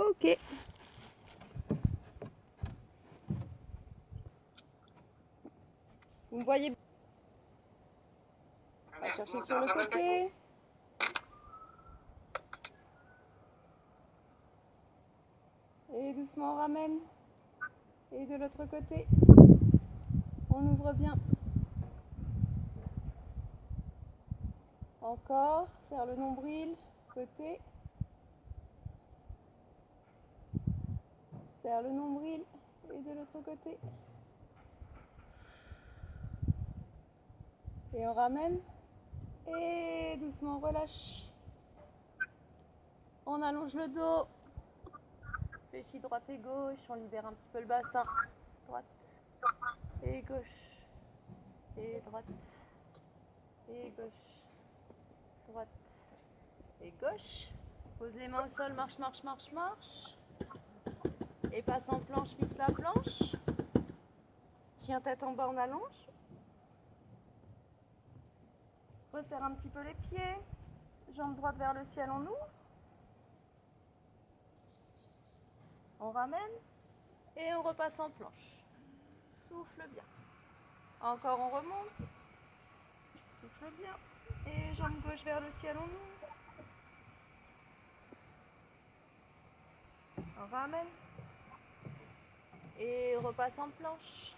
Ok. Vous me voyez? On va chercher sur le côté. Et doucement on ramène. Et de l'autre côté. On ouvre bien. Encore. Serre le nombril. Côté. Serre le nombril. Et de l'autre côté. Et on ramène. Et doucement on relâche. On allonge le dos. Fléchis droite et gauche. On libère un petit peu le bassin. Droite et gauche. Et droite. Et gauche. Droite. Et gauche. Pose les mains au sol. Marche, marche, marche, marche. Et passe en planche. Fixe la planche. Chien tête en bas, on allonge. Resserre un petit peu les pieds. Jambe droite vers le ciel, on ouvre. On ramène. Et on repasse en planche. Souffle bien. Encore on remonte. Souffle bien. Et jambe gauche vers le ciel, on ouvre. On ramène. Et on repasse en planche.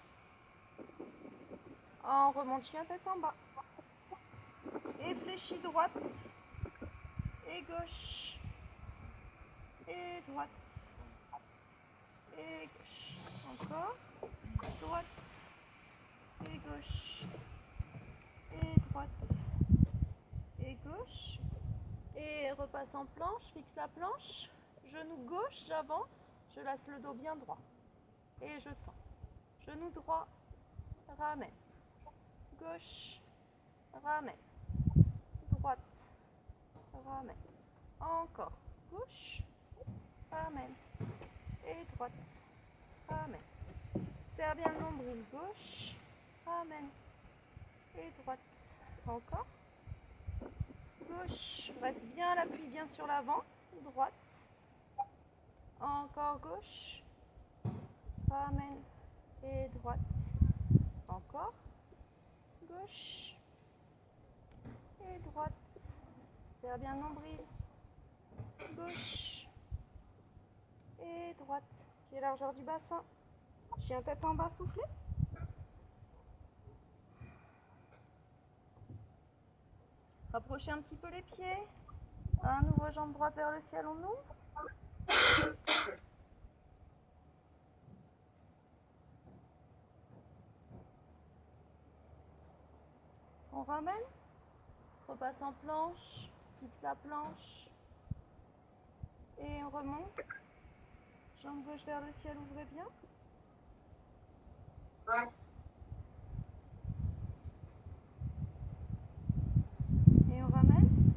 On remonte chien tête en bas. Et fléchis droite. Et gauche. Et droite. Et gauche. Encore. Droite. Et gauche. Et droite. Et gauche. Et repasse en planche. Fixe la planche. Genou gauche, j'avance. Je laisse le dos bien droit. Et je tends. Genou droit. Ramène. Gauche. Ramène. Droite. Ramène. Encore. Gauche. Ramène. Et droite. Ramène. Serre bien le nombril. Gauche. Ramène. Et droite. Encore. Gauche. Reste bien l'appui bien sur l'avant. Droite. Encore gauche. Ramène. Et droite. Encore. Gauche. Et droite. Serre bien le nombril. Gauche. Et droite. Pied largeur du bassin. Chien tête en bas, soufflez. Rapprochez un petit peu les pieds. À nouveau, jambe droite vers le ciel, on ouvre. On ramène. Repasse en planche. Fixe la planche. Et on remonte. Jambe gauche vers le ciel, ouvrez bien. Et on ramène.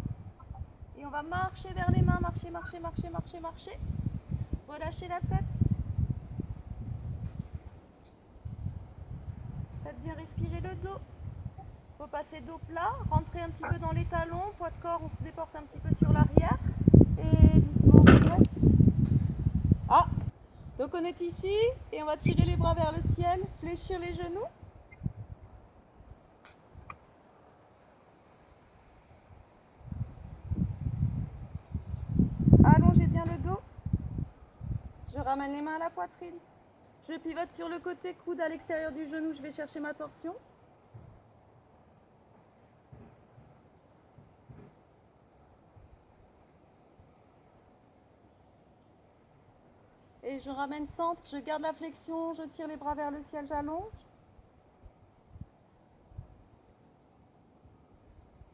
Et on va marcher vers les mains. Marcher, marcher, marcher, marcher, marcher. Relâchez la tête. Faites bien respirer le dos. Repasser dos plat. Rentrez un petit peu dans les talons. Poids de corps, on se déporte un petit peu sur l'arrière. Et doucement on redresse. Ah! Donc on est ici et on va tirer les bras vers le ciel. Fléchir les genoux. Allongez bien le dos. Je ramène les mains à la poitrine. Je pivote sur le côté, coude à l'extérieur du genou, je vais chercher ma torsion. Et je ramène centre, je garde la flexion, je tire les bras vers le ciel, j'allonge.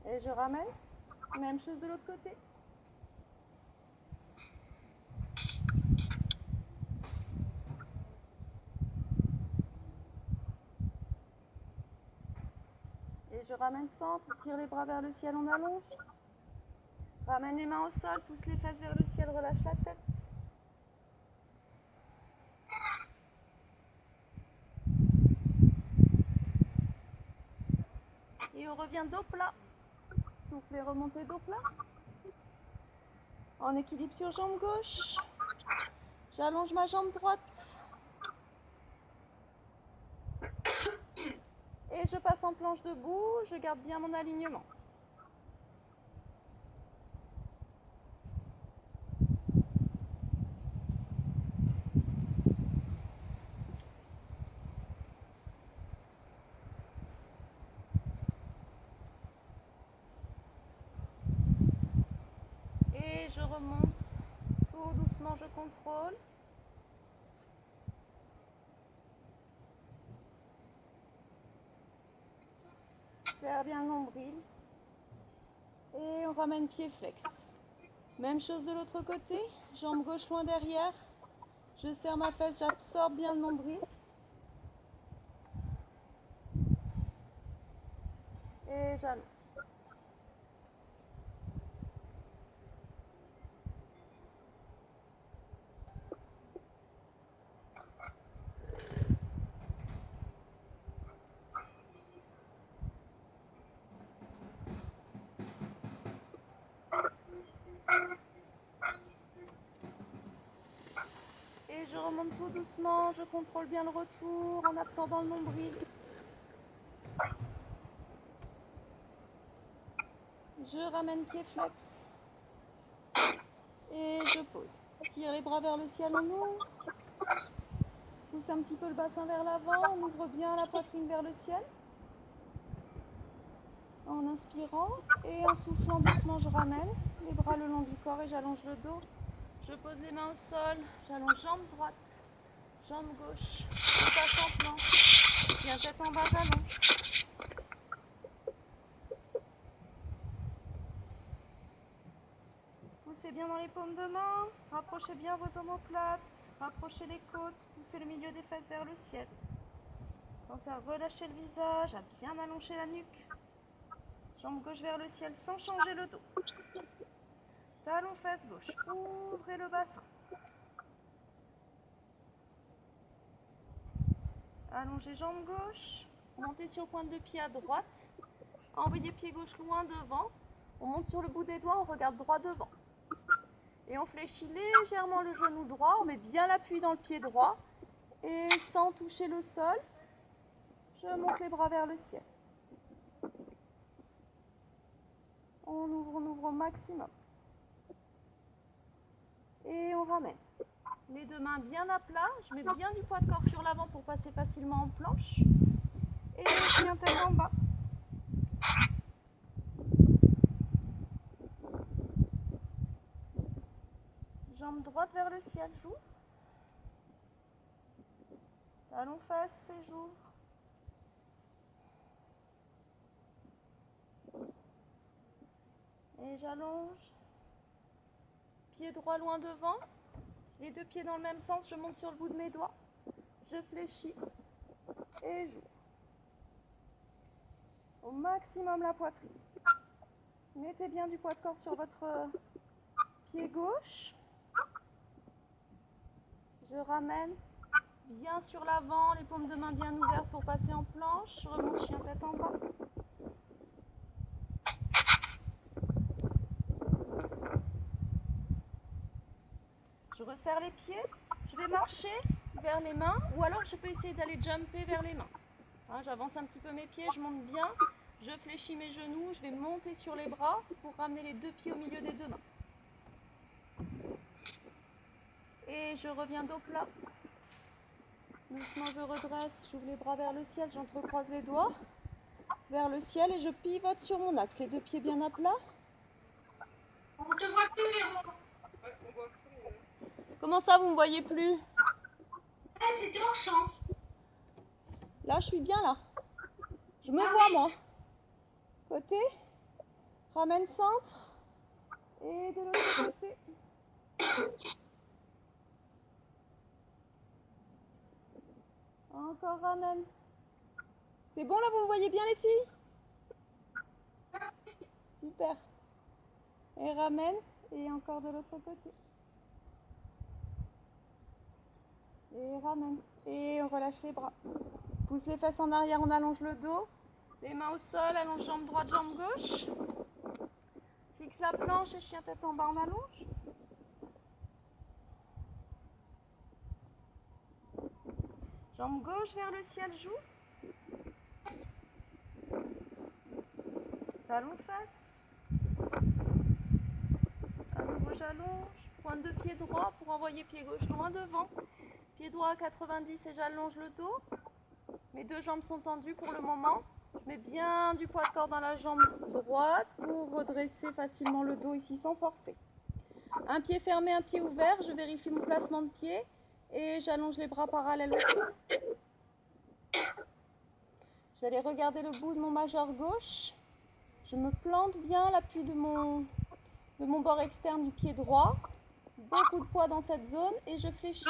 Et je ramène. Même chose de l'autre côté. Et je ramène centre, tire les bras vers le ciel, on allonge. Ramène les mains au sol, pousse les fesses vers le ciel, relâche la tête. Et on revient dos plat. Soufflez, remontez dos plat. En équilibre sur jambe gauche. J'allonge ma jambe droite. Et je passe en planche debout, je garde bien mon alignement. Et je remonte. Tout doucement, je contrôle. Serre bien le nombril. Et on ramène pied flex. Même chose de l'autre côté. Jambe gauche loin derrière. Je serre ma fesse, j'absorbe bien le nombril. Et j'allonge. Et je remonte tout doucement, je contrôle bien le retour en absorbant le nombril. Je ramène pied flex. Et je pose. Tire les bras vers le ciel, on ouvre. Pousse un petit peu le bassin vers l'avant, on ouvre bien la poitrine vers le ciel. En inspirant et en soufflant doucement, je ramène les bras le long du corps et j'allonge le dos. Je pose les mains au sol, j'allonge jambe droite, jambe gauche, je passe en planche, bien tête en bas, j'allonge. Poussez bien dans les paumes de main, rapprochez bien vos omoplates, rapprochez les côtes, poussez le milieu des fesses vers le ciel. Pensez à relâcher le visage, à bien allonger la nuque. Jambe gauche vers le ciel sans changer le dos. Talon fesse gauche, ouvrez le bassin. Allongez jambe gauche, montez sur pointe de pied à droite. Envoyez pied gauche loin devant. On monte sur le bout des doigts, on regarde droit devant. Et on fléchit légèrement le genou droit, on met bien l'appui dans le pied droit. Et sans toucher le sol, je monte les bras vers le ciel. On ouvre au maximum. Et on ramène. Les deux mains bien à plat. Je mets bien du poids de corps sur l'avant pour passer facilement en planche. Et je viens tête en bas. Jambe droite vers le ciel, j'ouvre. Talon face et j'ouvre. Et j'allonge. Pied droit loin devant. Les deux pieds dans le même sens, je monte sur le bout de mes doigts. Je fléchis et j'ouvre. Au maximum la poitrine. Mettez bien du poids de corps sur votre pied gauche. Je ramène bien sur l'avant, les paumes de main bien ouvertes pour passer en planche. Je remonte chien tête en bas. Je resserre les pieds. Je vais marcher vers les mains ou alors je peux essayer d'aller jumper vers les mains. Hein, j'avance un petit peu mes pieds, je monte bien. Je fléchis mes genoux, je vais monter sur les bras pour ramener les deux pieds au milieu des deux mains. Et je reviens dos plat. Doucement, je redresse, j'ouvre les bras vers le ciel, j'entrecroise les doigts vers le ciel et je pivote sur mon axe. Les deux pieds bien à plat. On te voit plus, Véro. Comment ça, vous ne me voyez plus? C'était en champ. Là, je suis bien là. Je me vois, moi. Côté. Ramène centre. Et de l'autre côté. Encore ramène. C'est bon là, vous me voyez bien les filles? Super. Et ramène. Et encore de l'autre côté. Et ramène. Et on relâche les bras. Pousse les fesses en arrière, on allonge le dos. Les mains au sol, allonge jambe droite, jambe gauche. Fixe la planche et chien tête en bas, on allonge. Jambe gauche vers le ciel, joue. Talon face. À nouveau j'allonge. Pointe de pied droit pour envoyer pied gauche loin devant. Pied droit à 90 et j'allonge le dos. Mes deux jambes sont tendues pour le moment. Je mets bien du poids de corps dans la jambe droite pour redresser facilement le dos ici sans forcer. Un pied fermé, un pied ouvert. Je vérifie mon placement de pied et j'allonge les bras parallèles au sol. Je vais aller regarder le bout de mon majeur gauche. Je me plante bien l'appui de mon bord externe du pied droit. Beaucoup de poids dans cette zone et je fléchis.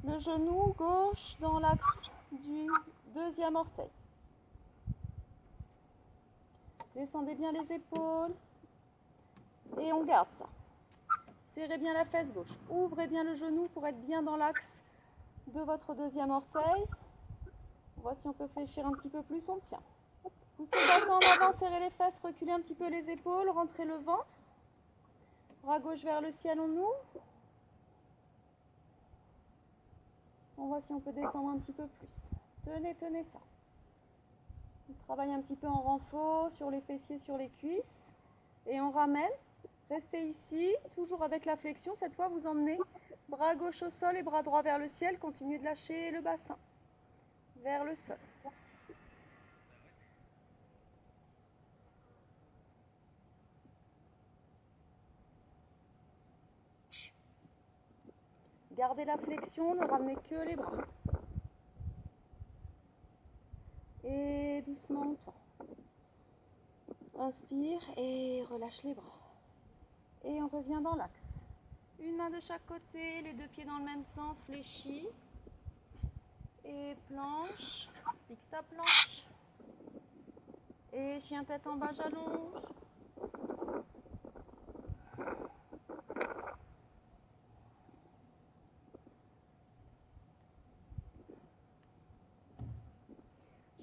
Le genou gauche dans l'axe du deuxième orteil. Descendez bien les épaules et on garde ça. Serrez bien la fesse gauche. Ouvrez bien le genou pour être bien dans l'axe de votre deuxième orteil. On voit si on peut fléchir un petit peu plus, on tient. Poussez le bassin en avant, serrez les fesses, reculez un petit peu les épaules, rentrez le ventre. Bras gauche vers le ciel, on ouvre. On voit si on peut descendre un petit peu plus. Tenez, tenez ça. On travaille un petit peu en renfort sur les fessiers, sur les cuisses. Et on ramène. Restez ici, toujours avec la flexion. Cette fois, vous emmenez bras gauche au sol et bras droit vers le ciel. Continuez de lâcher le bassin vers le sol. Gardez la flexion, ne ramenez que les bras. Et doucement on tend. Inspire et relâche les bras. Et on revient dans l'axe. Une main de chaque côté, les deux pieds dans le même sens, fléchis. Et planche, fixe ta planche. Et chien tête en bas, j'allonge.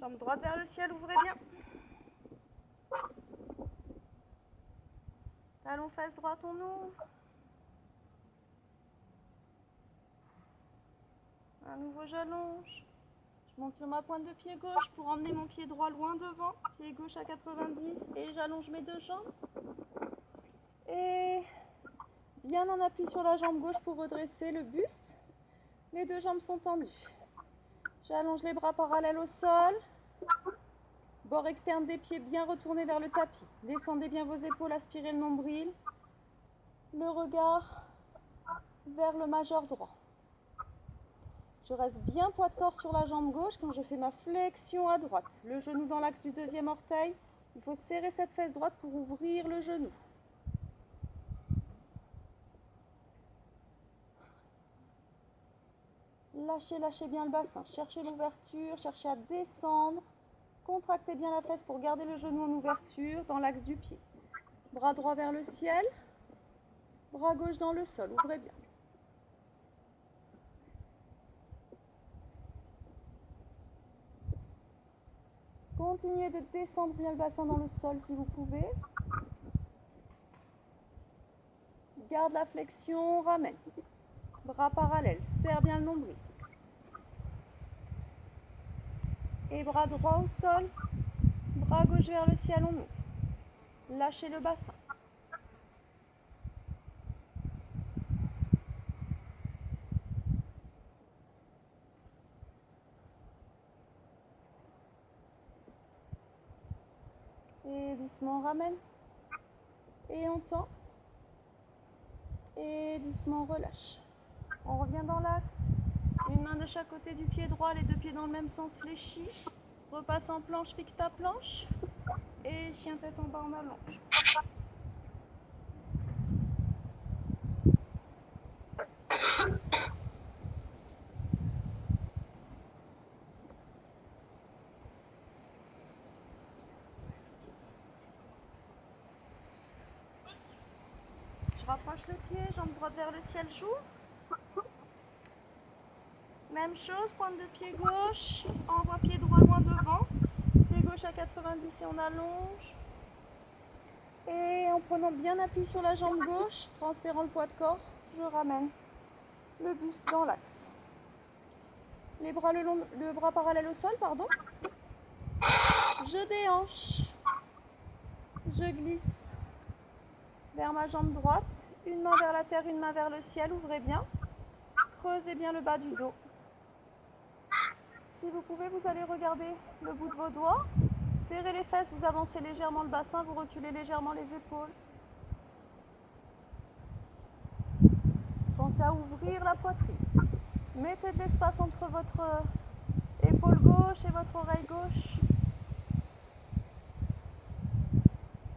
Jambe droite vers le ciel, ouvrez bien. Talon fesse droite, on ouvre. À nouveau, j'allonge. Je monte sur ma pointe de pied gauche pour emmener mon pied droit loin devant. Pied gauche à 90 et j'allonge mes deux jambes. Et bien en appui sur la jambe gauche pour redresser le buste. Les deux jambes sont tendues. J'allonge les bras parallèles au sol. Bord externe des pieds bien retourné vers le tapis. Descendez bien vos épaules, aspirez le nombril. Le regard vers le majeur droit. Je reste bien poids de corps sur la jambe gauche quand je fais ma flexion à droite. Le genou dans l'axe du deuxième orteil. Il faut serrer cette fesse droite pour ouvrir le genou. Lâchez bien le bassin. Cherchez l'ouverture, cherchez à descendre. Contractez bien la fesse pour garder le genou en ouverture dans l'axe du pied. Bras droit vers le ciel. Bras gauche dans le sol. Ouvrez bien. Continuez de descendre bien le bassin dans le sol si vous pouvez. Garde la flexion, ramène. Bras parallèles, serre bien le nombril. Et bras droit au sol. Bras gauche vers le ciel, on ouvre. Lâchez le bassin. Et doucement on ramène. Et on tend. Et doucement on relâche. On revient dans l'axe. Une main de chaque côté du pied droit, les deux pieds dans le même sens fléchis. Repasse en planche, fixe ta planche. Et chien tête en bas, on allonge. Je rapproche le pied, jambe droite vers le ciel, j'ouvre. Même chose, pointe de pied gauche, envoie pied droit loin devant. Pied gauche à 90 et on allonge. Et en prenant bien appui sur la jambe gauche, transférant le poids de corps, je ramène le buste dans l'axe. Les bras le bras parallèle au sol, pardon. Je déhanche. Je glisse vers ma jambe droite. Une main vers la terre, une main vers le ciel. Ouvrez bien. Creusez bien le bas du dos. Si vous pouvez, vous allez regarder le bout de vos doigts. Serrez les fesses, vous avancez légèrement le bassin, vous reculez légèrement les épaules. Pensez à ouvrir la poitrine. Mettez de l'espace entre votre épaule gauche et votre oreille gauche.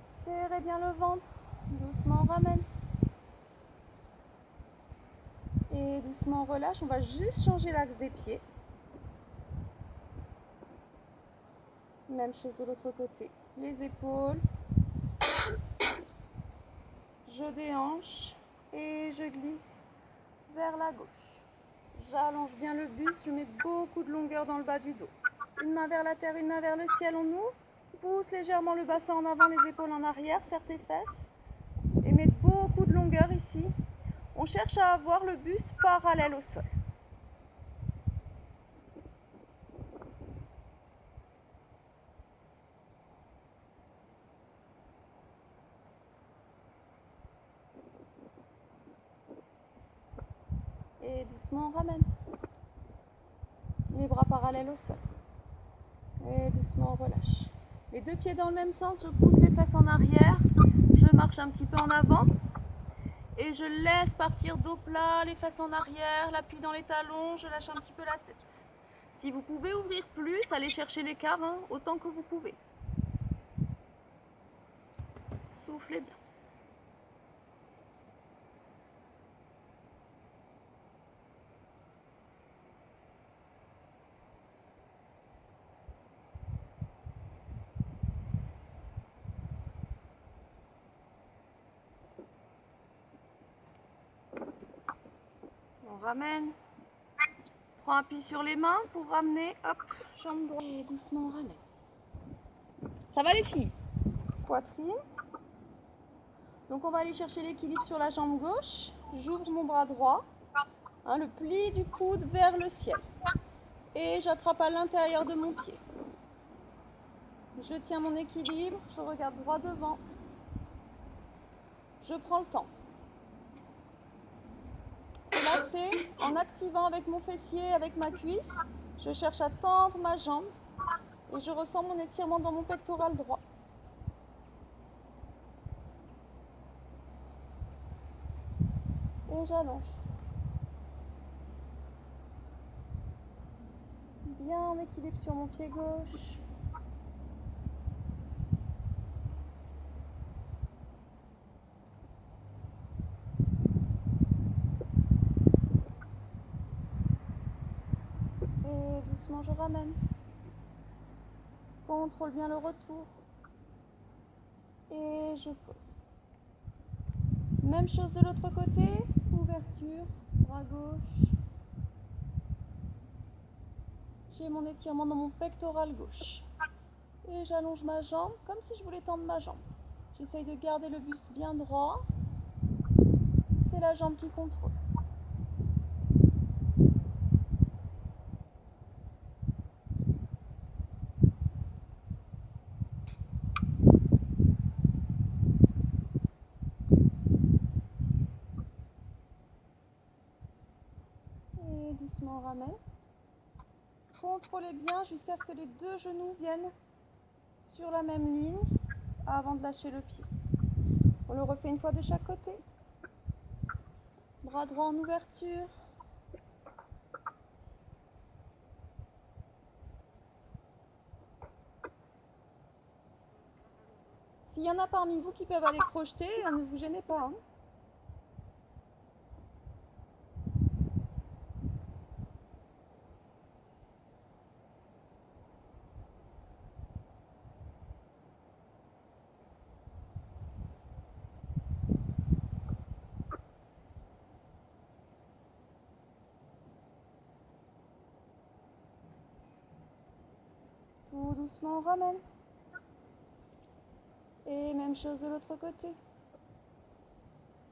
Serrez bien le ventre. Doucement, on ramène. Et doucement, on relâche. On va juste changer l'axe des pieds. Même chose de l'autre côté. Les épaules. Je déhanche et je glisse vers la gauche. J'allonge bien le buste, je mets beaucoup de longueur dans le bas du dos. Une main vers la terre, une main vers le ciel, on ouvre. Pousse légèrement le bassin en avant, les épaules en arrière, serre tes fesses. Et mets beaucoup de longueur ici. On cherche à avoir le buste parallèle au sol. Et doucement, on ramène. Les bras parallèles au sol. Et doucement, on relâche. Les deux pieds dans le même sens, je pousse les fesses en arrière. Je marche un petit peu en avant. Et je laisse partir dos plat, les fesses en arrière, l'appui dans les talons, je lâche un petit peu la tête. Si vous pouvez ouvrir plus, allez chercher l'écart autant que vous pouvez. Soufflez bien. On ramène. Prends appui sur les mains pour ramener, hop, jambe droite. Et doucement, on ramène. Ça va les filles? Poitrine. Donc on va aller chercher l'équilibre sur la jambe gauche. J'ouvre mon bras droit. Le pli du coude vers le ciel. Et j'attrape à l'intérieur de mon pied. Je tiens mon équilibre, je regarde droit devant. Je prends le temps. Relâchez en activant avec mon fessier, avec ma cuisse. Je cherche à tendre ma jambe et je ressens mon étirement dans mon pectoral droit. Et j'allonge. Bien en équilibre sur mon pied gauche. Et doucement je ramène. Contrôle bien le retour. Et je pose. Même chose de l'autre côté. Ouverture, bras gauche. J'ai mon étirement dans mon pectoral gauche. Et j'allonge ma jambe comme si je voulais tendre ma jambe. J'essaye de garder le buste bien droit. C'est la jambe qui contrôle. Et doucement on ramène. Contrôlez bien jusqu'à ce que les deux genoux viennent sur la même ligne avant de lâcher le pied. On le refait une fois de chaque côté. Bras droit en ouverture. S'il y en a parmi vous qui peuvent aller crocheter, ne vous gênez pas. Tout doucement, on ramène. Et même chose de l'autre côté.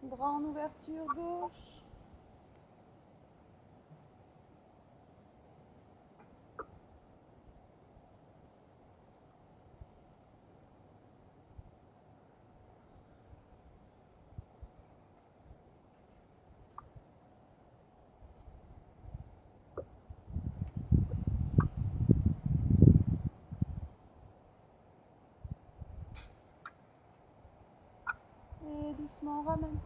Bras en ouverture gauche. doucement, on ramène.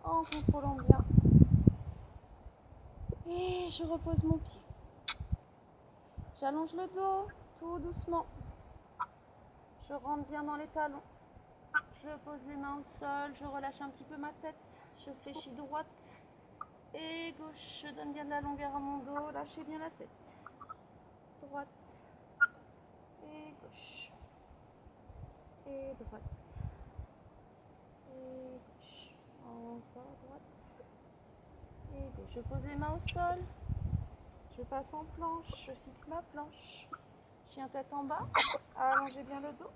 En contrôlant bien. Et je repose mon pied. J'allonge le dos, tout doucement. Je rentre bien dans les talons. Je pose les mains au sol, je relâche un petit peu ma tête. Je fléchis droite et gauche. Je donne bien de la longueur à mon dos. Lâchez bien la tête. Droite et gauche. Et droite. Et gauche. Encore droite. Et gauche. Je pose les mains au sol. Je passe en planche. Je fixe ma planche. Chien tête en bas. Allongez bien le dos.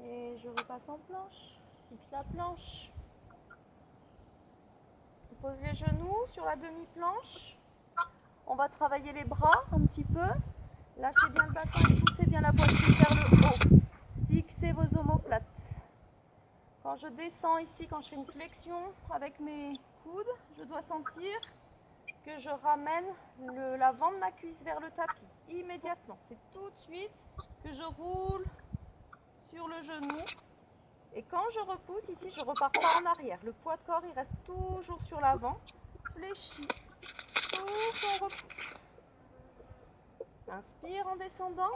Et je repasse en planche. Fixe la planche. Je pose les genoux sur la demi-planche. On va travailler les bras un petit peu. Lâchez bien le bassin, poussez bien la poitrine vers le haut. Fixez vos omoplates. Quand je descends ici, quand je fais une flexion avec mes coudes, je dois sentir que je ramène l'avant de ma cuisse vers le tapis. Immédiatement. C'est tout de suite que je roule sur le genou. Et quand je repousse ici, je repars pas en arrière. Le poids de corps, il reste toujours sur l'avant. Fléchis. Souffle, on repousse. Inspire en descendant.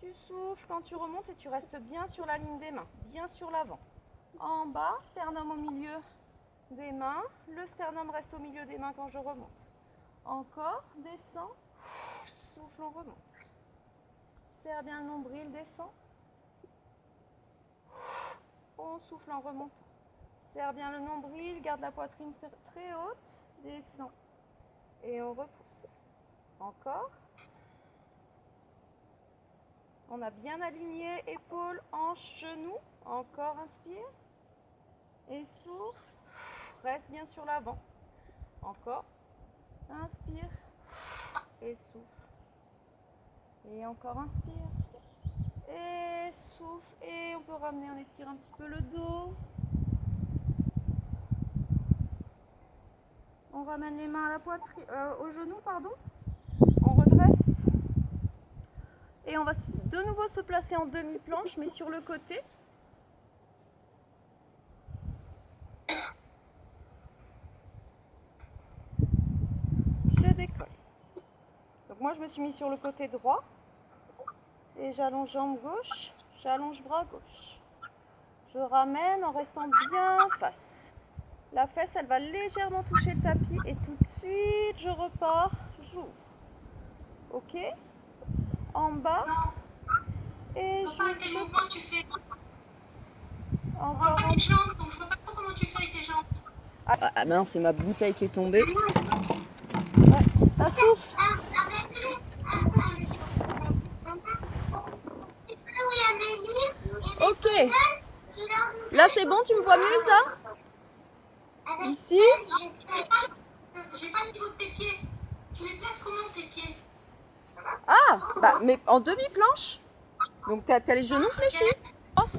Tu souffles quand tu remontes et tu restes bien sur la ligne des mains, bien sur l'avant. En bas, sternum au milieu des mains. Le sternum reste au milieu des mains quand je remonte. Encore, descends. Souffle, on remonte. Serre bien le nombril, descends. On souffle en remontant. Serre bien le nombril, garde la poitrine très haute. Descends. Et on repousse. Encore. On a bien aligné épaules, hanches, genoux. Encore, inspire. Et souffle. Reste bien sur l'avant. Encore. Inspire. Et souffle. Et encore, inspire. Et souffle. Et on peut ramener, on étire un petit peu le dos. On ramène les mains à la poitrine, aux genoux, pardon. On redresse. Et on va de nouveau se placer en demi-planche, mais sur le côté. Je décolle. Donc moi, je me suis mis sur le côté droit. Et j'allonge jambe gauche, j'allonge bras gauche. Je ramène en restant bien face. La fesse, elle va légèrement toucher le tapis et tout de suite, je repars, j'ouvre. Ok? En bas. Et Je vois pas quel mouvement tu fais. On voit Encore pas tes jambes, donc je vois pas trop comment tu fais avec tes jambes. Ah non, c'est ma bouteille qui est tombée. Ouais, ça souffle. Ok. Là, c'est bon, tu me vois mieux, Isa? Ici? J'ai pas le niveau de tes pieds. Tu les places comment tes pieds? Ah, bah, mais en demi-planche. Donc, t'as les genoux fléchis. Oh. Ok,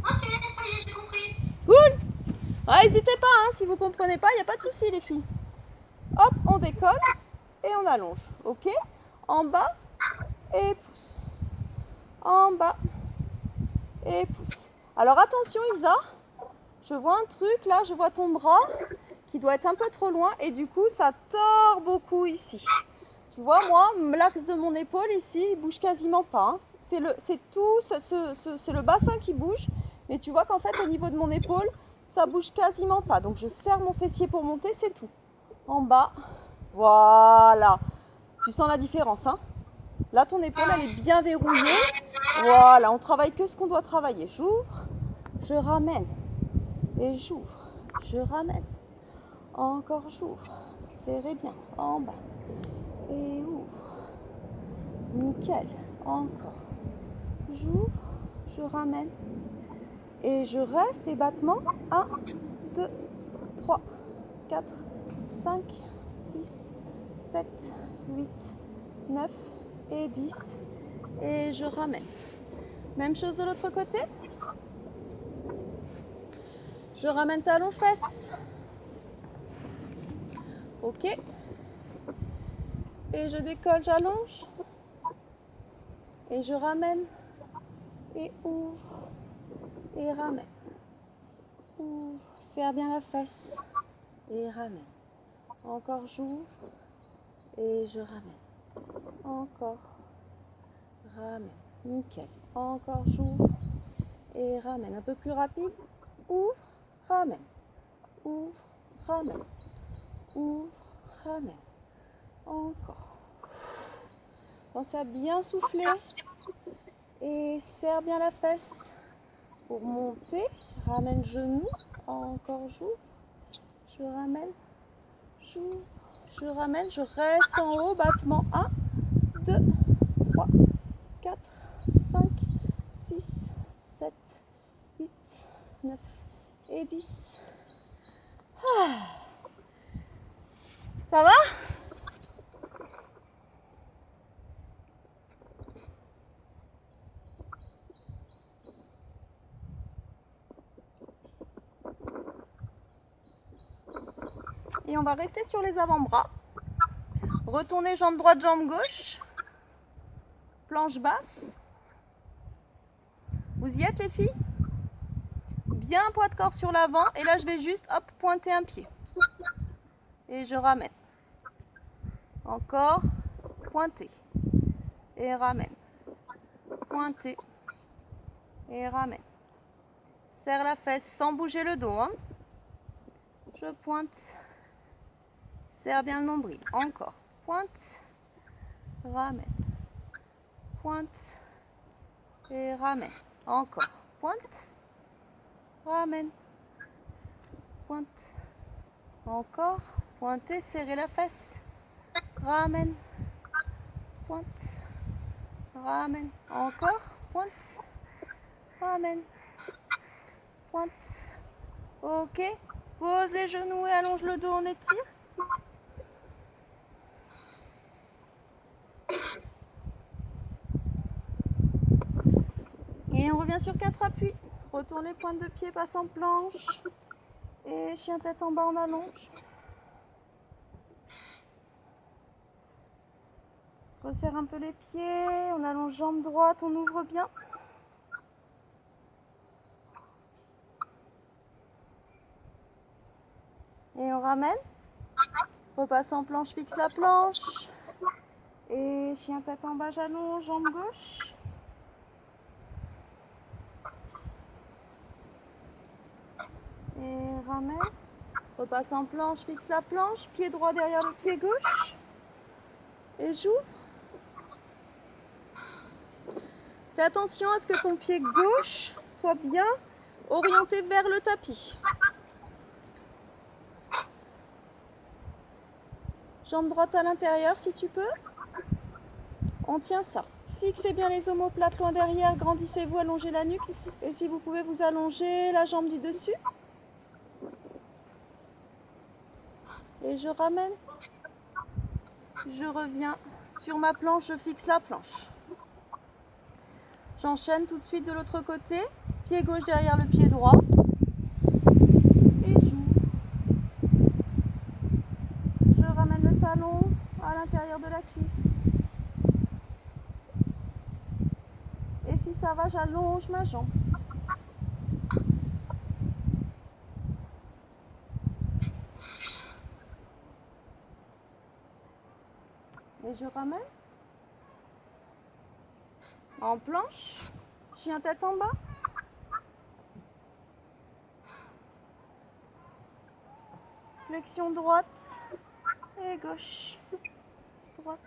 ça y est, j'ai compris. Cool. Ah, n'hésitez pas, hein, si vous comprenez pas, il n'y a pas de souci, les filles. Hop, on décolle et on allonge. Ok? En bas et pousse. En bas et pousse. Alors, attention, Isa. Je vois un truc, là, je vois ton bras qui doit être un peu trop loin et du coup, ça tord beaucoup ici. Tu vois, moi, l'axe de mon épaule ici, il bouge quasiment pas. Hein. C'est le bassin qui bouge, mais tu vois qu'en fait, au niveau de mon épaule, ça bouge quasiment pas. Donc, je serre mon fessier pour monter, c'est tout. En bas, voilà. Tu sens la différence, hein? Là, ton épaule, elle est bien verrouillée. Voilà, on travaille que ce qu'on doit travailler. J'ouvre, je ramène. Et j'ouvre, je ramène. Encore j'ouvre. Serrez bien. En bas. Et ouvre. Nickel. Encore. J'ouvre, je ramène. Et je reste et battement. 1, 2, 3, 4, 5, 6, 7, 8, 9 et 10. Et je ramène. Même chose de l'autre côté. Je ramène talon fesses. Ok. Et je décolle, j'allonge. Et je ramène. Et ouvre. Et ramène. Ouvre. Serre bien la fesse. Et ramène. Encore j'ouvre. Et je ramène. Encore. Ramène. Nickel. Encore j'ouvre. Et ramène. Un peu plus rapide. Ouvre. Ramène. Ouvre. Ramène. Ouvre. Ramène. Encore. Pense à bien souffler. Et serre bien la fesse. Pour monter. Ramène genou. Encore j'ouvre. Je ramène. J'ouvre. Je ramène. Je reste en haut. Battement 1, 2, 3, 4, 5, 6, 7, 8, 9 et 10. Ah. Ça va? Et on va rester sur les avant-bras. Retournez jambe droite, jambe gauche. Planche basse. Vous y êtes les filles? Bien poids de corps sur l'avant. Et là je vais juste hop pointer un pied. Et je ramène. Encore. Pointer. Et ramène. Pointer. Et ramène. Serre la fesse sans bouger le dos. Hein. Je pointe. Serre bien le nombril. Encore. Pointe. Ramène. Pointe. Et ramène. Encore. Pointe. Ramène. Pointe. Encore. Pointez. Serrez la fesse. Ramène. Pointe. Ramène. Encore. Pointe. Ramène. Pointe. Ok. Pose les genoux et allonge le dos, on étire. Et on revient sur 4 appuis. Retourne les pointes de pied, passe en planche. Et chien tête en bas, on allonge. Resserre un peu les pieds, on allonge jambe droite, on ouvre bien. Et on ramène. Repasse en planche, fixe la planche. Et chien tête en bas, j'allonge, jambe gauche. Et ramène. Repasse en planche, fixe la planche. Pied droit derrière le pied gauche. Et j'ouvre. Fais attention à ce que ton pied gauche soit bien orienté vers le tapis. Jambe droite à l'intérieur si tu peux. On tient ça. Fixez bien les omoplates loin derrière. Grandissez-vous, allongez la nuque. Et si vous pouvez vous allonger la jambe du dessus. Et je ramène. Je reviens sur ma planche, je fixe la planche. J'enchaîne tout de suite de l'autre côté. Pied gauche derrière le pied droit. Et j'ouvre. Je ramène le talon à l'intérieur de la cuisse. Et si ça va, j'allonge ma jambe. Et je ramène. En planche. Chien tête en bas. Flexion droite et gauche. Droite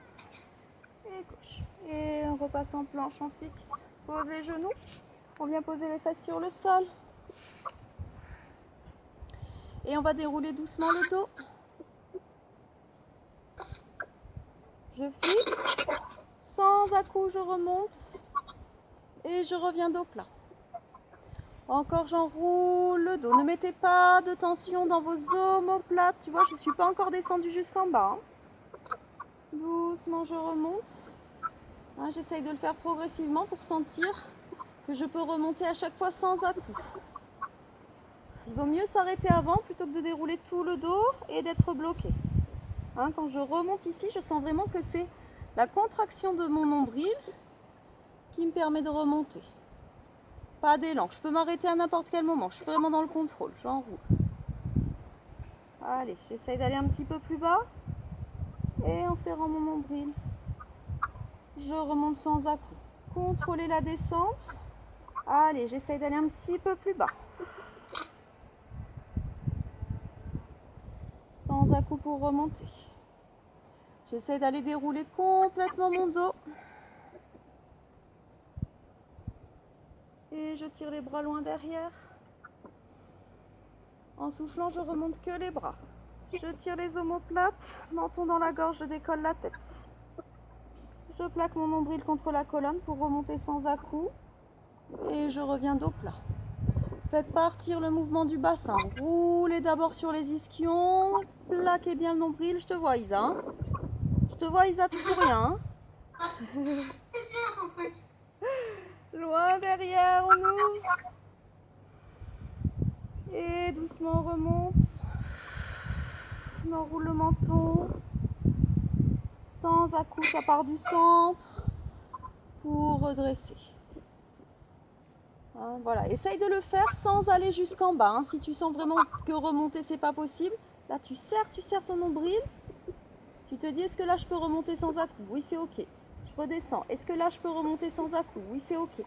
et gauche. Et on repasse en planche, on fixe. Pose les genoux. On vient poser les fesses sur le sol. Et on va dérouler doucement le dos. Je fixe. Sans à-coups, je remonte. Et je reviens dos plat. Encore, j'enroule le dos. Ne mettez pas de tension dans vos omoplates. Tu vois, je ne suis pas encore descendue jusqu'en bas. Doucement, je remonte. J'essaye de le faire progressivement pour sentir que je peux remonter à chaque fois sans à-coups. Il vaut mieux s'arrêter avant plutôt que de dérouler tout le dos et d'être bloqué. Hein, quand je remonte ici, je sens vraiment que c'est la contraction de mon nombril qui me permet de remonter. Pas d'élan. Je peux m'arrêter à n'importe quel moment. Je suis vraiment dans le contrôle. J'enroule. Allez, j'essaye d'aller un petit peu plus bas. Et en serrant mon nombril, je remonte sans à-coups. Contrôler la descente. Allez, j'essaye d'aller un petit peu plus bas. Sans à-coups pour remonter. J'essaye d'aller dérouler complètement mon dos. Et je tire les bras loin derrière. En soufflant, je remonte que les bras. Je tire les omoplates, menton dans la gorge, je décolle la tête. Je plaque mon nombril contre la colonne pour remonter sans à-coups. Et je reviens dos plat. Faites partir le mouvement du bassin. Roulez d'abord sur les ischions. Plaquez bien le nombril. Je te vois, Isa. Hein, je te vois, Isa, tu fous rien. Hein. C'est sûr ton truc. Loin derrière, on ouvre. Et doucement on remonte. On enroule le menton. Sans à-coups, ça part du centre pour redresser. Hein, voilà, essaye de le faire sans aller jusqu'en bas. Hein. Si tu sens vraiment que remonter c'est pas possible, là tu serres ton nombril. Tu te dis, est-ce que là je peux remonter sans à-coups? Oui, c'est ok. Je redescends. Est-ce que là je peux remonter sans à-coups? Oui, c'est ok.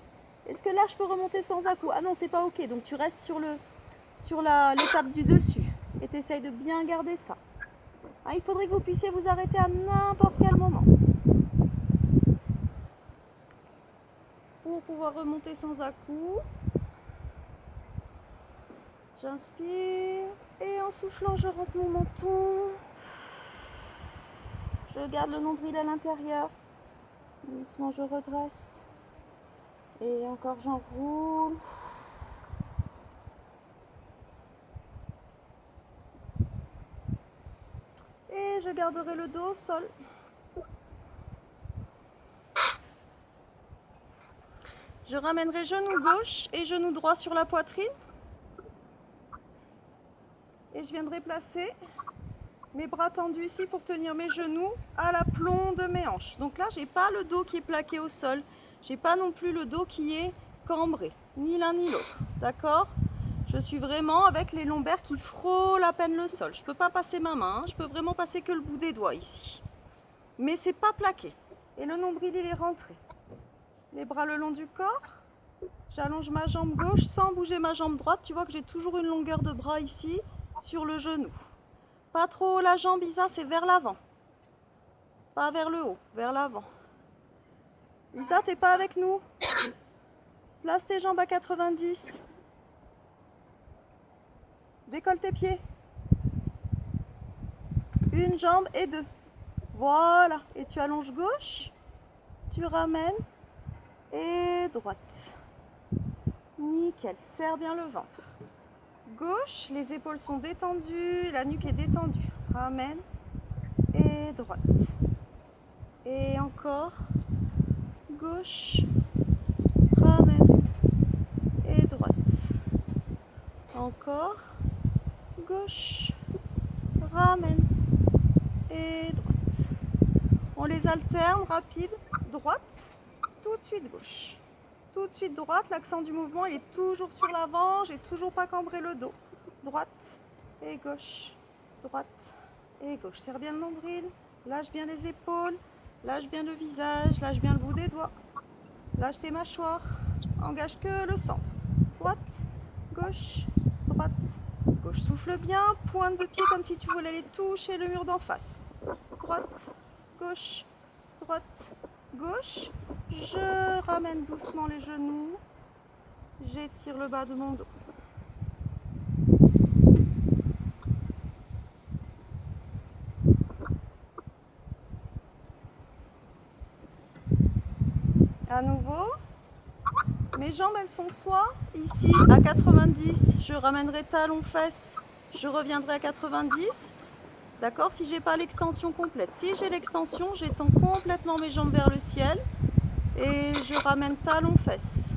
Est-ce que là je peux remonter sans à-coups? Ah non, c'est pas ok. Donc tu restes sur l'étape du dessus et tu essayes de bien garder ça. Hein, il faudrait que vous puissiez vous arrêter à n'importe quel moment pour pouvoir remonter sans à-coups. J'inspire et en soufflant, je rentre mon menton. Je garde le nombril à l'intérieur. Doucement, je redresse. Et encore, j'enroule. Et je garderai le dos au sol. Je ramènerai genou gauche et genou droit sur la poitrine. Et je viendrai placer mes bras tendus ici pour tenir mes genoux à l'aplomb de mes hanches. Donc là, j'ai pas le dos qui est plaqué au sol. J'ai pas non plus le dos qui est cambré, ni l'un ni l'autre. D'accord? Je suis vraiment avec les lombaires qui frôlent à peine le sol. Je peux pas passer ma main, hein. Je peux vraiment passer que le bout des doigts ici. Mais c'est pas plaqué. Et le nombril, il est rentré. Les bras le long du corps. J'allonge ma jambe gauche sans bouger ma jambe droite. Tu vois que j'ai toujours une longueur de bras ici sur le genou. Pas trop haut la jambe, Isa, c'est vers l'avant. Pas vers le haut, vers l'avant. Isa, t'es pas avec nous? Place tes jambes à 90. Décolle tes pieds. Une jambe et deux. Voilà. Et tu allonges gauche. Tu ramènes. Et droite. Nickel. Serre bien le ventre. Gauche, les épaules sont détendues, la nuque est détendue. Ramène et droite. Et encore. Gauche, ramène et droite. Encore. Gauche, ramène et droite. On les alterne, rapide. Droite, tout de suite gauche. Tout de suite droite, l'accent du mouvement il est toujours sur l'avant, j'ai toujours pas cambré le dos. Droite et gauche, droite et gauche. Serre bien le nombril, lâche bien les épaules, lâche bien le visage, lâche bien le bout des doigts. Lâche tes mâchoires, engage que le centre. Droite, gauche, droite, gauche. Souffle bien, pointe de pied comme si tu voulais aller toucher le mur d'en face. Droite, gauche, droite, gauche. Je ramène doucement les genoux. J'étire le bas de mon dos. À nouveau, mes jambes elles sont soit ici à 90, je ramènerai talons fesses, je reviendrai à 90. D'accord? Si j'ai pas l'extension complète. Si j'ai l'extension, j'étends complètement mes jambes vers le ciel et je ramène talons fesses.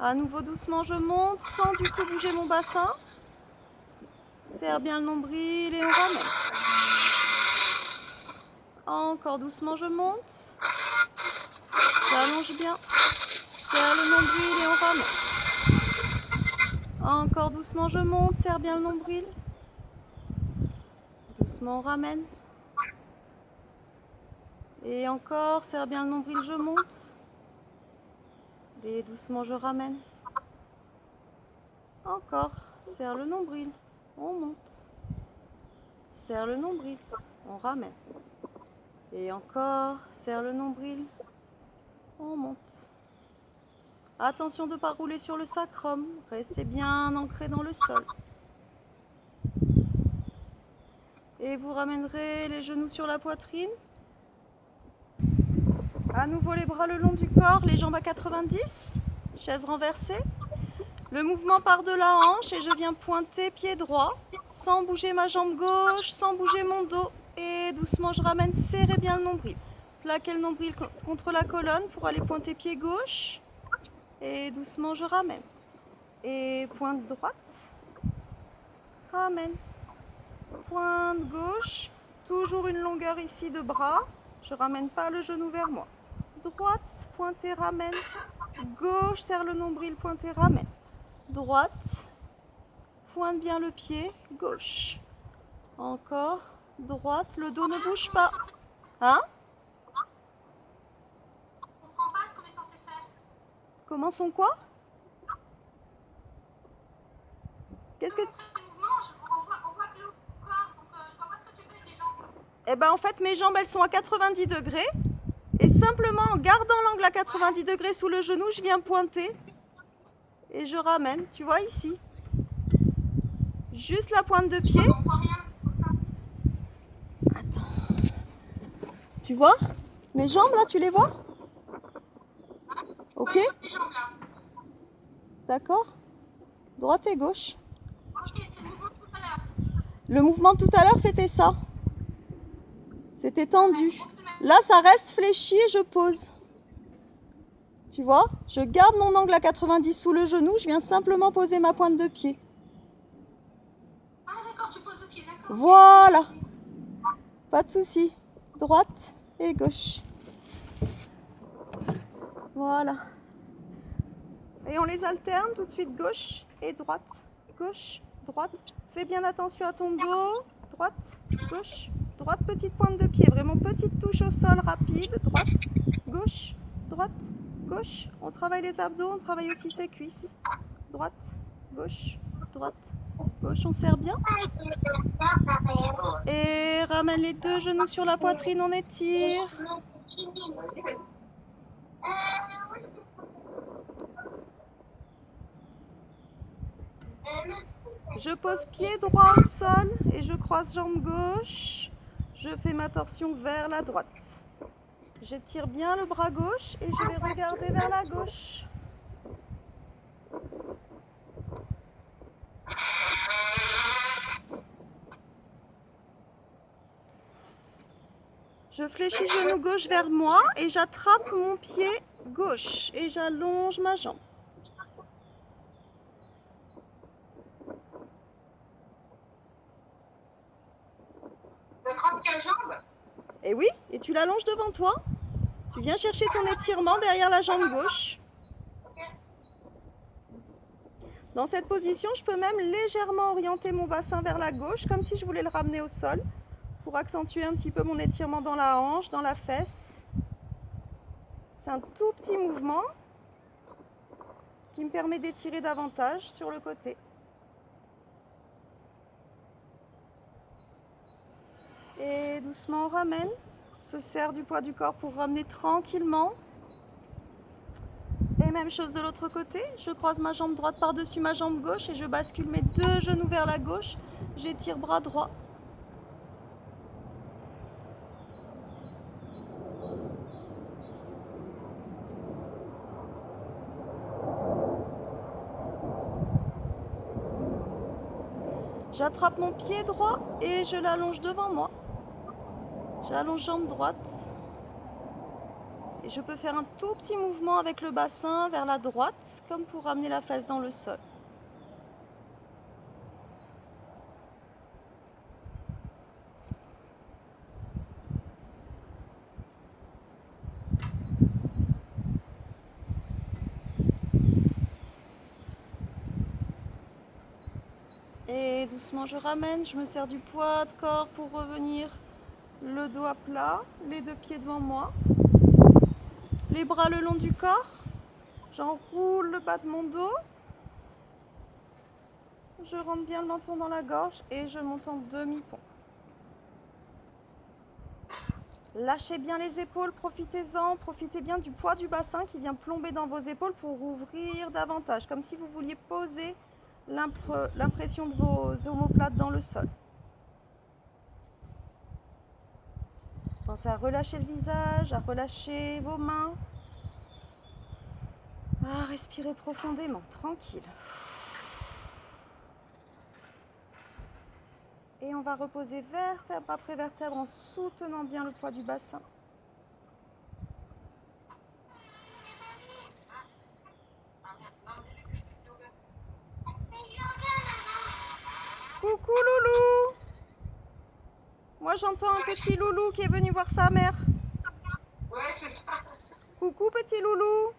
À nouveau doucement, je monte sans du tout bouger mon bassin. Serre bien le nombril et on ramène. Encore doucement, je monte. J'allonge bien. Serre le nombril et on ramène. Encore doucement, je monte. Serre bien le nombril. Doucement, on ramène. Et encore, serre bien le nombril, je monte. Et doucement, je ramène. Encore, serre le nombril, on monte. Serre le nombril, on ramène. Et encore, serre le nombril, on monte. Attention de ne pas rouler sur le sacrum, restez bien ancré dans le sol. Et vous ramènerez les genoux sur la poitrine. À nouveau les bras le long du corps, les jambes à 90, chaise renversée. Le mouvement part de la hanche et je viens pointer pied droit, sans bouger ma jambe gauche, sans bouger mon dos. Et doucement je ramène, serrez bien le nombril. Plaquez le nombril contre la colonne pour aller pointer pied gauche. Et doucement je ramène. Et pointe droite, ramène. Pointe gauche, toujours une longueur ici de bras. Je ramène pas le genou vers moi. Droite, pointez, ramène. Gauche, serre le nombril, pointez, ramène. Droite, pointe bien le pied, gauche. Encore, droite, le dos ne bouge pas. Hein? Je comprends pas ce qu'on est censé faire. Comment sont quoi? Qu'est-ce que... On voit que le corps, donc je vois pas ce que tu fais avec les jambes. Eh ben en fait mes jambes elles sont à 90 degrés. Et simplement en gardant l'angle à 90 degrés sous le genou, je viens pointer. Et je ramène, tu vois ici. Juste la pointe de pied. On voit rien. Attends. Tu vois? Mes jambes là, tu les vois? Ok? Les jambes là. D'accord? Droite et gauche. Ok, c'est le mouvement de tout à l'heure. Le mouvement de tout à l'heure, c'était ça. C'était tendu. Là, ça reste fléchi et je pose. Tu vois? Je garde mon angle à 90 sous le genou, je viens simplement poser ma pointe de pied. Ah d'accord, tu poses le pied, d'accord. Voilà. Pas de souci. Droite et gauche. Voilà. Et on les alterne tout de suite, gauche et droite. Gauche, droite. Fais bien attention à ton dos. Droite, gauche, droite, petite pointe de pied. Vraiment petite touche au sol rapide. Droite, gauche, droite, gauche. On travaille les abdos, on travaille aussi ses cuisses. Droite, gauche, droite, gauche. On serre bien. Et ramène les deux genoux sur la poitrine, on étire. Je pose pied droit au sol et je croise jambe gauche. Je fais ma torsion vers la droite. J'étire bien le bras gauche et je vais regarder vers la gauche. Je fléchis genou gauche vers moi et j'attrape mon pied gauche et j'allonge ma jambe. J'attrape quelle jambe? Et oui, et tu l'allonges devant toi. Tu viens chercher ton étirement derrière la jambe gauche. Dans cette position, je peux même légèrement orienter mon bassin vers la gauche, comme si je voulais le ramener au sol, pour accentuer un petit peu mon étirement dans la hanche, dans la fesse. C'est un tout petit mouvement qui me permet d'étirer davantage sur le côté. Et doucement on ramène, se serre du poids du corps pour ramener tranquillement. Et même chose de l'autre côté, je croise ma jambe droite par-dessus ma jambe gauche et je bascule mes deux genoux vers la gauche, j'étire bras droit. J'attrape mon pied droit et je l'allonge devant moi. J'allonge jambe droite. Et je peux faire un tout petit mouvement avec le bassin vers la droite, comme pour ramener la fesse dans le sol. Et doucement je ramène, je me sers du poids de corps pour revenir le dos à plat, les deux pieds devant moi, les bras le long du corps, j'enroule le bas de mon dos, je rentre bien le menton dans la gorge et je monte en demi-pont. Lâchez bien les épaules, profitez-en, profitez bien du poids du bassin qui vient plomber dans vos épaules pour ouvrir davantage, comme si vous vouliez poser l'impression de vos omoplates dans le sol. Pensez à relâcher le visage, à relâcher vos mains, à respirer profondément, tranquille. Et on va reposer vertèbre après vertèbre en soutenant bien le poids du bassin. Coucou loulou! Moi j'entends un petit loulou qui est venu voir sa mère. Ouais, c'est ça. Coucou petit loulou!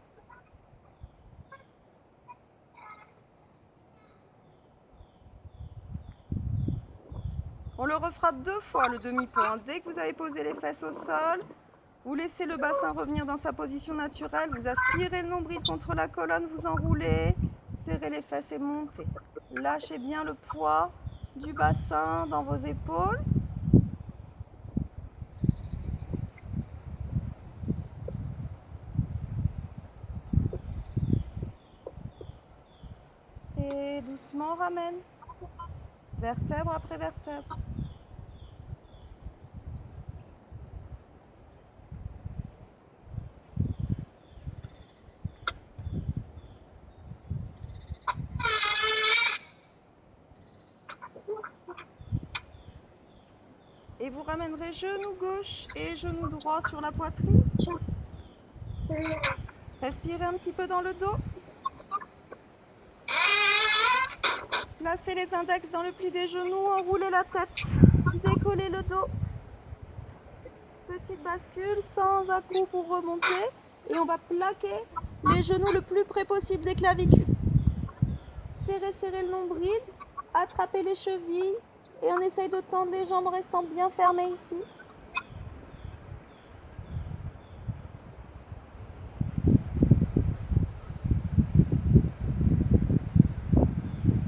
On le refera 2 fois le demi-pont. Dès que vous avez posé les fesses au sol, vous laissez le bassin revenir dans sa position naturelle. Vous aspirez le nombril contre la colonne, vous enroulez, serrez les fesses et montez. Lâchez bien le poids du bassin dans vos épaules. Et doucement on ramène, vertèbre après vertèbre. Et vous ramènerez genou gauche et genou droit sur la poitrine. Respirez un petit peu dans le dos. Placez les index dans le pli des genoux, enroulez la tête, décollez le dos. Petite bascule sans à-coup pour remonter. Et on va plaquer les genoux le plus près possible des clavicules. Serrez le nombril, attrapez les chevilles et on essaye de tendre les jambes en restant bien fermées ici.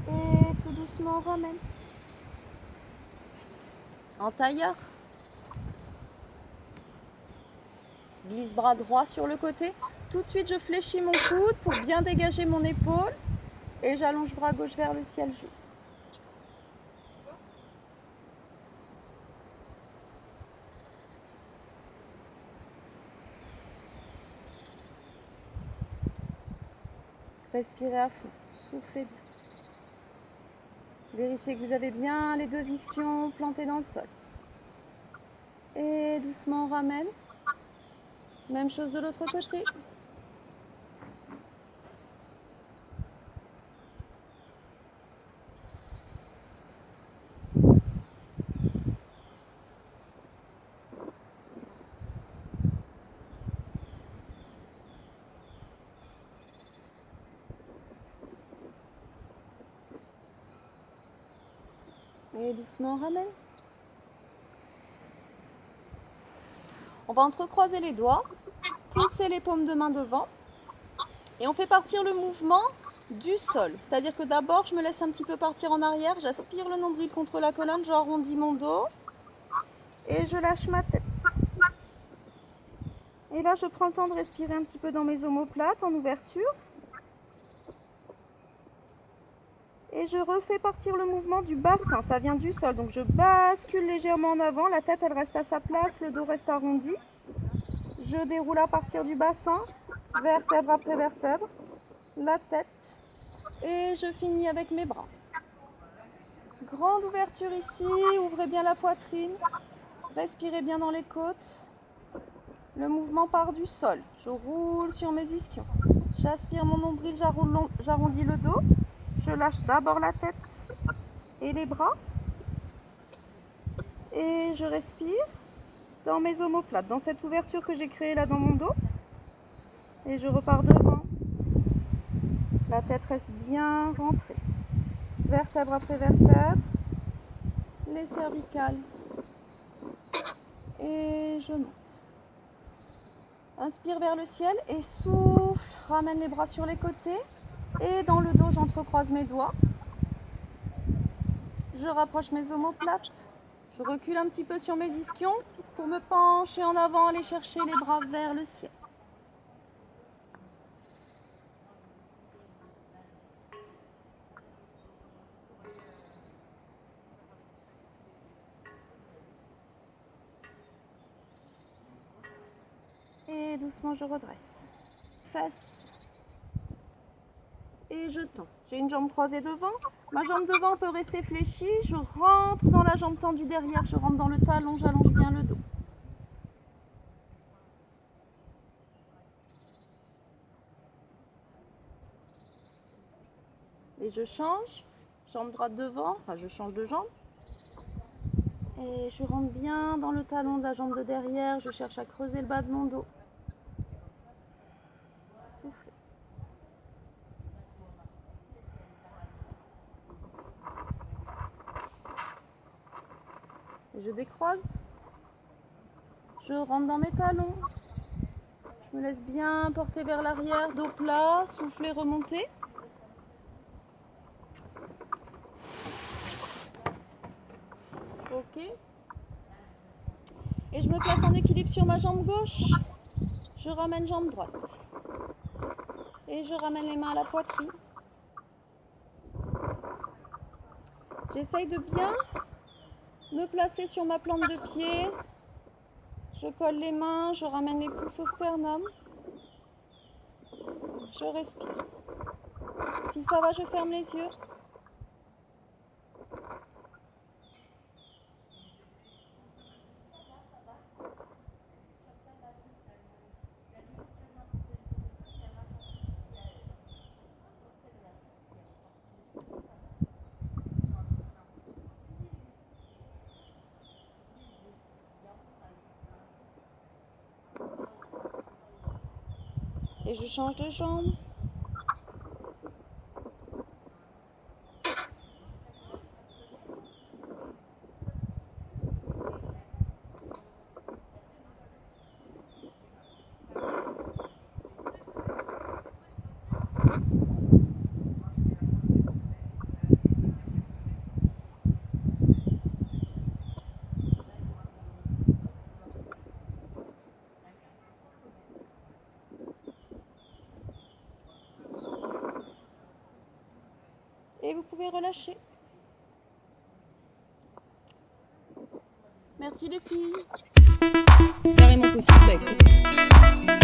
Et tout doucement on ramène. En tailleur. Glisse bras droit sur le côté. Tout de suite je fléchis mon coude pour bien dégager mon épaule. Et j'allonge bras gauche vers le ciel. Respirez à fond, soufflez bien. Vérifiez que vous avez bien les 2 ischions plantés dans le sol. Et doucement on ramène. Même chose de l'autre côté. Et doucement on ramène. On va entrecroiser les doigts, pousser les paumes de main devant et on fait partir le mouvement du sol. C'est-à-dire que d'abord je me laisse un petit peu partir en arrière, j'aspire le nombril contre la colonne, j'arrondis mon dos et je lâche ma tête. Et là je prends le temps de respirer un petit peu dans mes omoplates en ouverture. Et je refais partir le mouvement du bassin, ça vient du sol. Donc je bascule légèrement en avant, la tête elle reste à sa place, le dos reste arrondi. Je déroule à partir du bassin, vertèbre après vertèbre, la tête. Et je finis avec mes bras. Grande ouverture ici, ouvrez bien la poitrine, respirez bien dans les côtes. Le mouvement part du sol. Je roule sur mes ischions. J'aspire mon nombril, j'arrondis le dos. Je lâche d'abord la tête et les bras. Et je respire dans mes omoplates, dans cette ouverture que j'ai créée là dans mon dos. Et je repars devant. La tête reste bien rentrée. Vertèbre après vertèbre. Les cervicales. Et je monte. Inspire vers le ciel et souffle. Ramène les bras sur les côtés. Et dans le dos, j'entrecroise mes doigts. Je rapproche mes omoplates. Je recule un petit peu sur mes ischions pour me pencher en avant, aller chercher les bras vers le ciel. Et doucement, je redresse. Fesses. Et je tends. J'ai une jambe croisée devant. Ma jambe devant peut rester fléchie. Je rentre dans la jambe tendue derrière. Je rentre dans le talon. J'allonge bien le dos. Et je change. Jambe droite devant. Enfin, je change de jambe. Et je rentre bien dans le talon de la jambe de derrière. Je cherche à creuser le bas de mon dos. Soufflez. Et je décroise. Je rentre dans mes talons. Je me laisse bien porter vers l'arrière, dos plat, souffler, remonter. Ok. Et je me place en équilibre sur ma jambe gauche. Je ramène jambe droite. Et je ramène les mains à la poitrine. J'essaye de bien me placer sur ma plante de pied. Je colle les mains, je ramène les pouces au sternum. Je respire. Si ça va, je ferme les yeux. Et je change de jambe. Et vous pouvez relâcher. Merci les filles. C'est carrément possible.